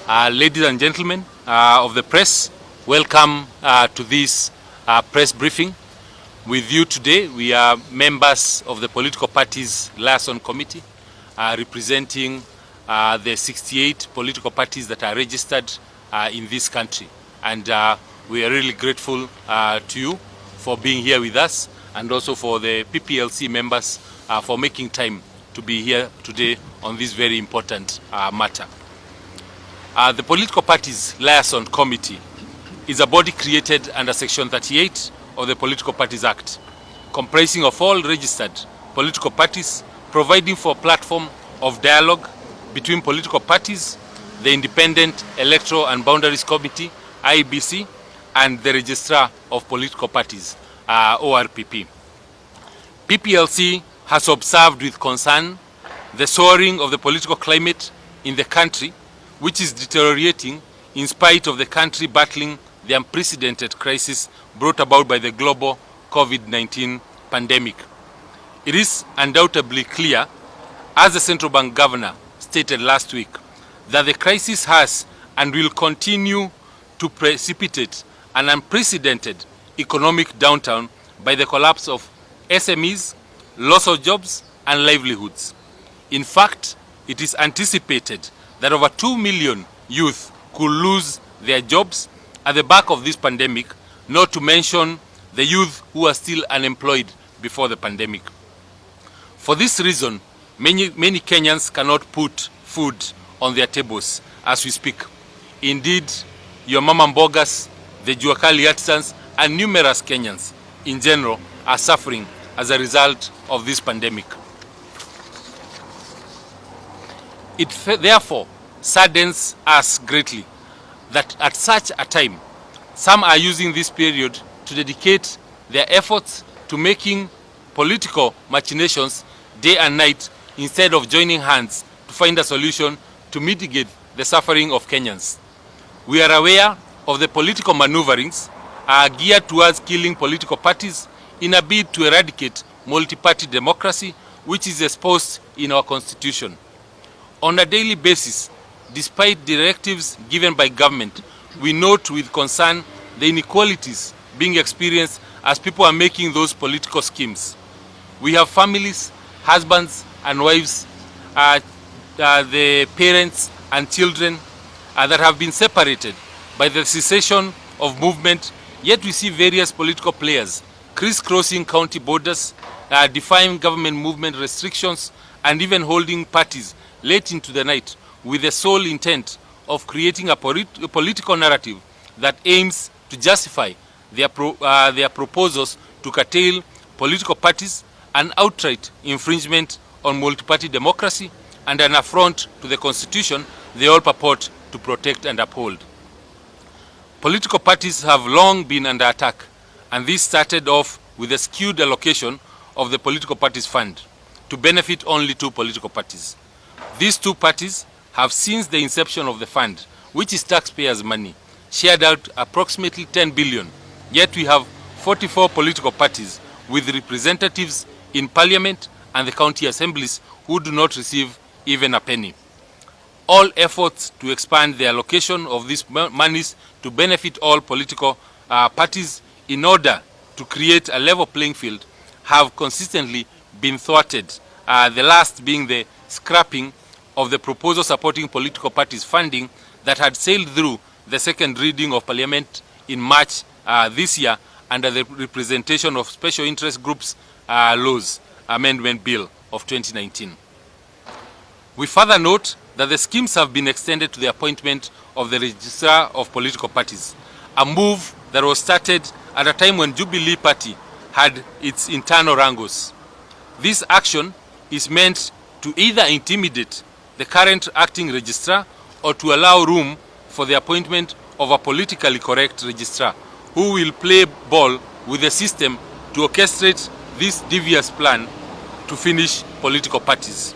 Ladies and gentlemen of the press, welcome to this press briefing. With you today, we are members of the political parties LIAISON committee, representing the 68 political parties that are registered in this country. And we are really grateful to you for being here with us, and also for the PPLC members for making time to be here today on this very important matter. The Political Parties LIAISON Committee is a body created under Section 38 of the Political Parties Act, comprising of all registered political parties, providing for a platform of dialogue between political parties, the Independent Electoral and Boundaries Committee, IEBC, and the Registrar of Political Parties, ORPP. PPLC has observed with concern the soaring of the political climate in the country, which is deteriorating in spite of the country battling the unprecedented crisis brought about by the global COVID-19 pandemic. It is undoubtedly clear, as the central bank governor stated last week, that the crisis has and will continue to precipitate an unprecedented economic downturn by the collapse of SMEs, loss of jobs and livelihoods. In fact, it is anticipated that over 2 million youth could lose their jobs at the back of this pandemic, not to mention the youth who are still unemployed before the pandemic. For this reason, many Kenyans cannot put food on their tables as we speak. Indeed, your mama mbogas, the juakali artisans, and numerous Kenyans in general are suffering as a result of this pandemic. It therefore saddens us greatly that at such a time, some are using this period to dedicate their efforts to making political machinations day and night instead of joining hands to find a solution to mitigate the suffering of Kenyans. We are aware of the political maneuverings geared towards killing political parties in a bid to eradicate multi-party democracy, which is exposed in our constitution. On a daily basis, despite directives given by government, we note with concern the inequalities being experienced as people are making those political schemes. We have families, husbands and wives, the parents and children that have been separated by the cessation of movement, yet we see various political players crisscrossing county borders, defying government movement restrictions, and even holding parties late into the night with the sole intent of creating a political narrative that aims to justify their proposals to curtail political parties, an outright infringement on multi-party democracy, and an affront to the constitution they all purport to protect and uphold. Political parties have long been under attack, and this started off with a skewed allocation of the political parties fund to benefit only 2 political parties. These 2 parties have, since the inception of the fund, which is taxpayers' money, shared out approximately 10 billion. Yet we have 44 political parties with representatives in parliament and the county assemblies who do not receive even a penny. All efforts to expand the allocation of these monies to benefit all political parties in order to create a level playing field have consistently been thwarted, the last being the scrapping of the proposal supporting political parties funding that had sailed through the second reading of Parliament in March this year under the Representation of Special Interest Groups Laws Amendment Bill of 2019. We further note that the schemes have been extended to the appointment of the Registrar of Political Parties, a move that was started at a time when Jubilee Party had its internal wrangles. This action is meant to either intimidate the current acting registrar or to allow room for the appointment of a politically correct registrar who will play ball with the system to orchestrate this devious plan to finish political parties.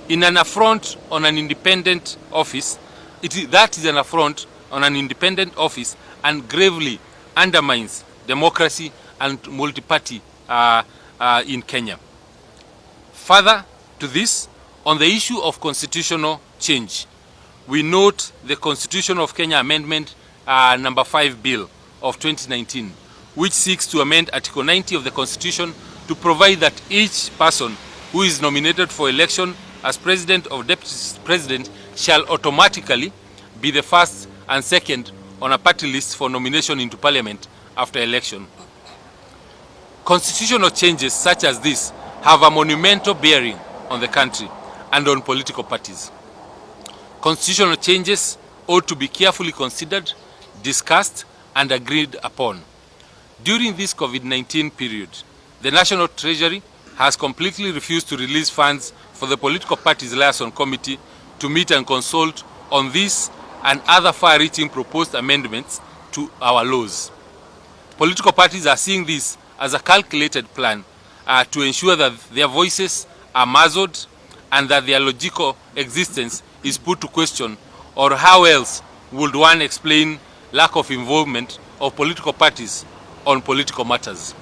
In an affront on an independent office, that is an affront on an independent office and gravely undermines democracy and multi-party in Kenya. Further to this, on the issue of constitutional change, we note the Constitution of Kenya Amendment number 5 Bill of 2019, which seeks to amend Article 90 of the Constitution to provide that each person who is nominated for election as President or Deputy President shall automatically be the first and second on a party list for nomination into Parliament after election. Constitutional changes such as this have a monumental bearing on the country and on political parties. Constitutional changes ought to be carefully considered, discussed, and agreed upon. During this COVID-19 period, the National Treasury has completely refused to release funds for the Political Parties Liaison Committee to meet and consult on this and other far-reaching proposed amendments to our laws. Political parties are seeing this as a calculated plan to ensure that their voices are muzzled and that their logical existence is put to question, or how else would one explain lack of involvement of political parties on political matters?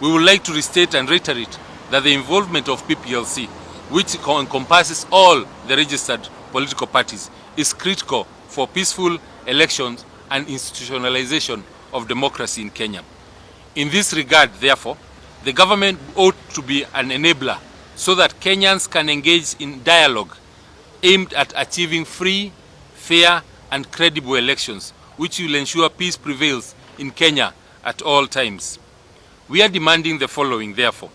We would like to restate and reiterate that the involvement of PPLC, which encompasses all the registered political parties, is critical for peaceful elections and institutionalization of democracy in Kenya. In this regard, therefore, the government ought to be an enabler so that Kenyans can engage in dialogue aimed at achieving free, fair, and credible elections, which will ensure peace prevails in Kenya at all times. We are demanding the following, therefore.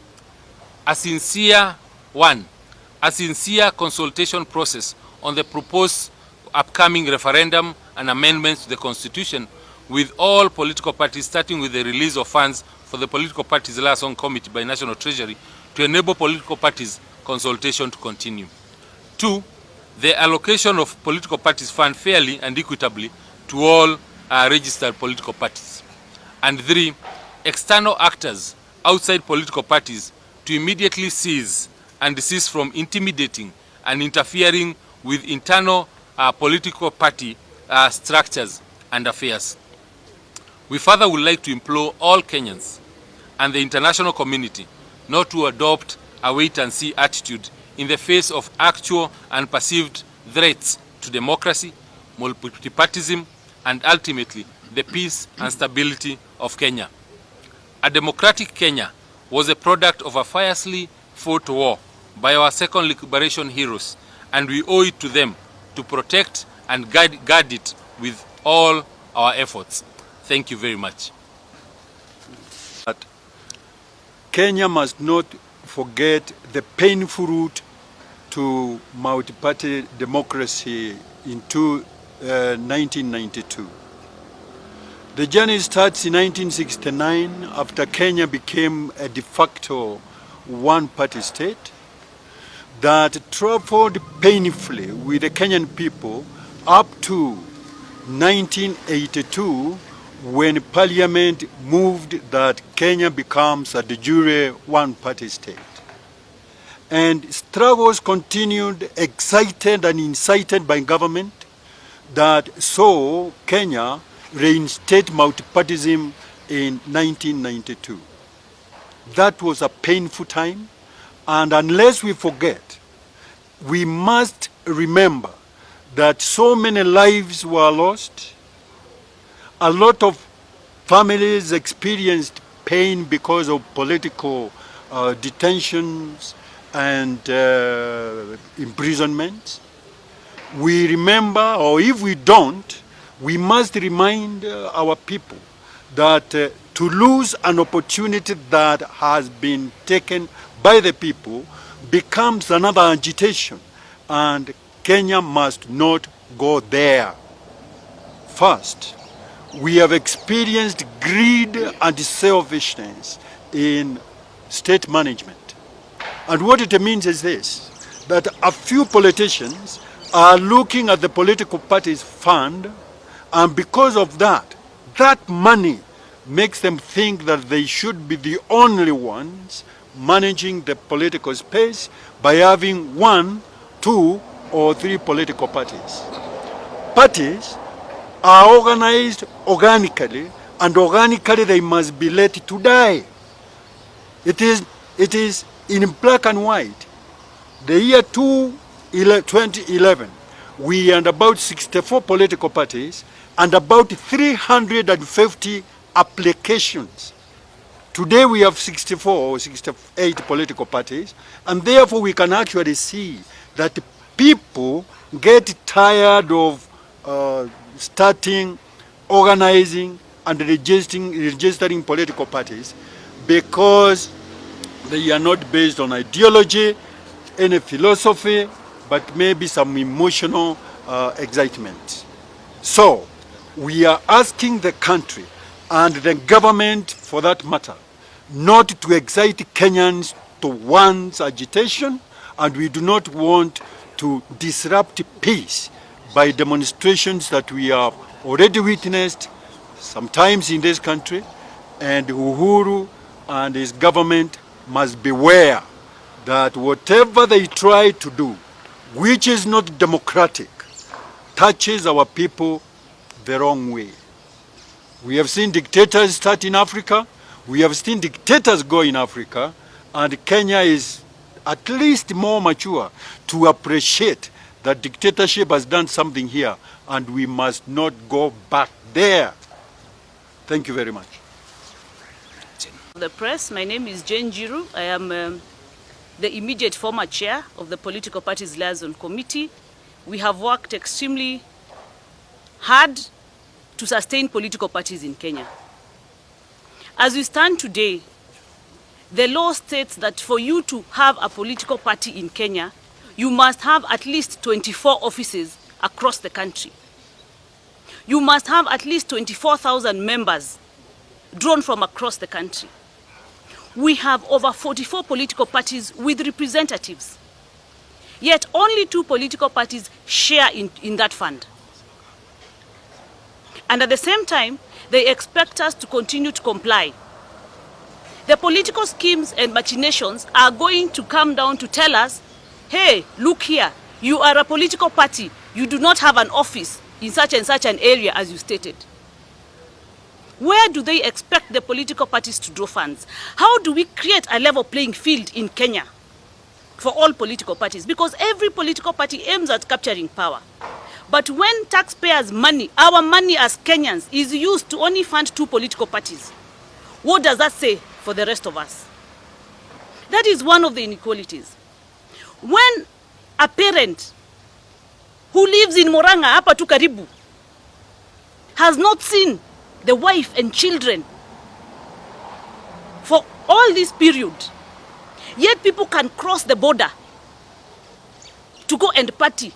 A sincere consultation process on the proposed upcoming referendum and amendments to the Constitution with all political parties, starting with the release of funds for the Political Parties Liaison Committee by National Treasury to enable political parties consultation to continue. 2, the allocation of political parties fund fairly and equitably to all registered political parties. And 3, external actors outside political parties to immediately cease and desist from intimidating and interfering with internal political party structures and affairs. We further would like to implore all Kenyans and the international community not to adopt a wait-and-see attitude in the face of actual and perceived threats to democracy, multipartyism, and ultimately the peace and stability of Kenya. A democratic Kenya was a product of a fiercely fought war by our second liberation heroes, and we owe it to them to protect and guard it with all our efforts. Thank you very much. Kenya must not forget the painful route to multi-party democracy in 1992. The journey starts in 1969 after Kenya became a de facto one-party state that traveled painfully with the Kenyan people up to 1982 when Parliament moved that Kenya becomes a de jure one-party state. And struggles continued, excited and incited by government that saw Kenya reinstate multipartyism in 1992. That was a painful time, and unless we forget, we must remember that so many lives were lost. A lot of families experienced pain because of political detentions and imprisonments. We remember, or if we don't, we must remind our people that to lose an opportunity that has been taken by the people becomes another agitation, and Kenya must not go there. First, we have experienced greed and selfishness in state management. And what it means is this, that a few politicians are looking at the political party's fund, and because of that, that money makes them think that they should be the only ones managing the political space by having 1, 2, or 3 political parties. Parties are organized organically, and organically they must be let to die. It is in black and white. The year 2011, we are about 64 political parties and about 350 applications. Today we have 64 or 68 political parties, and therefore we can actually see that people get tired of starting, organizing, and registering political parties because they are not based on ideology, any philosophy, but maybe some emotional excitement. So we are asking the country and the government, for that matter, not to excite Kenyans to one's agitation, and we do not want to disrupt peace by demonstrations that we have already witnessed sometimes in this country, and Uhuru and his government must beware that whatever they try to do, which is not democratic, touches our people the wrong way. We have seen dictators start in Africa, we have seen dictators go in Africa, and Kenya is at least more mature to appreciate that dictatorship has done something here, and we must not go back there. Thank you very much. The press, my name is Jane Jiru. I am the immediate former chair of the Political Parties LIAISON Committee. We have worked extremely hard to sustain political parties in Kenya. As we stand today, the law states that for you to have a political party in Kenya, you must have at least 24 offices across the country. You must have at least 24,000 members drawn from across the country. We have over 44 political parties with representatives. Yet only 2 political parties share in that fund. And at the same time, they expect us to continue to comply. The political schemes and machinations are going to come down to tell us, hey, look here, you are a political party, you do not have an office in such and such an area as you stated. Where do they expect the political parties to draw funds? How do we create a level playing field in Kenya for all political parties? Because every political party aims at capturing power. But when taxpayers' money, our money as Kenyans, is used to only fund 2 political parties, what does that say for the rest of us? That is one of the inequalities. When a parent who lives in Moranga, hapa tu karibu, has not seen the wife and children for all this period, yet people can cross the border to go and party,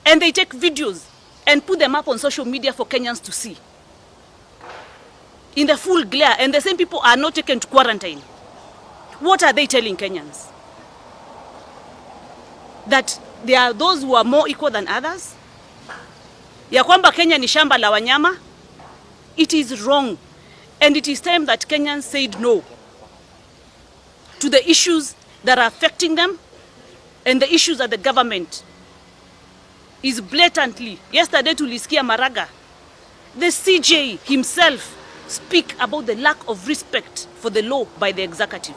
and they take videos and put them up on social media for Kenyans to see in the full glare, and the same people are not taken to quarantine. What are they telling Kenyans? That there are those who are more equal than others? Ya kwamba Kenya ni shamba la wanyama? It is wrong, and it is time that Kenyans said no to the issues that are affecting them and the issues that the government is blatantly. Yesterday tulisikia Maraga, the CJ himself, speak about the lack of respect for the law by the executive.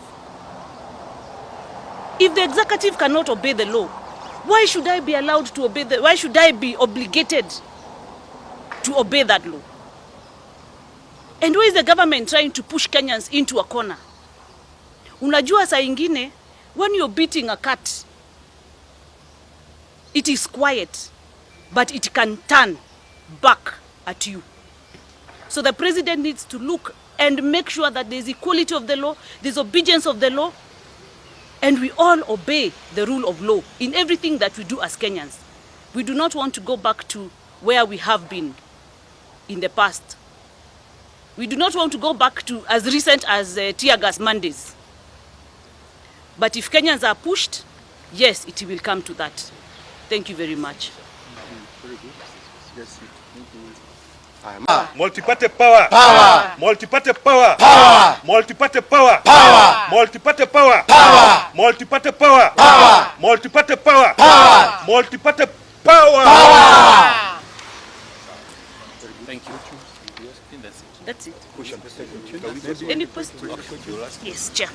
If the executive cannot obey the law, why should I be allowed to obey why should I be obligated to obey that law? And why is the government trying to push Kenyans into a corner? Unajua saa ingine, when you're beating a cat, it is quiet, but it can turn back at you. So the president needs to look and make sure that there's equality of the law, there's obedience of the law, and we all obey the rule of law in everything that we do as Kenyans. We do not want to go back to where we have been in the past. We do not want to go back to as recent as tear gas Mondays. But if Kenyans are pushed, yes, it will come to that. Thank you very much. Very good. Yes, thank you. Multi-party power. Power. Multi-party power. Power. Multi-party power. Power. Multi-party power. Power. Multi-party power. Power. Multi-party power. Power. Multi-party power. Power. Thank you. That's it. Any questions? Yes, Chair.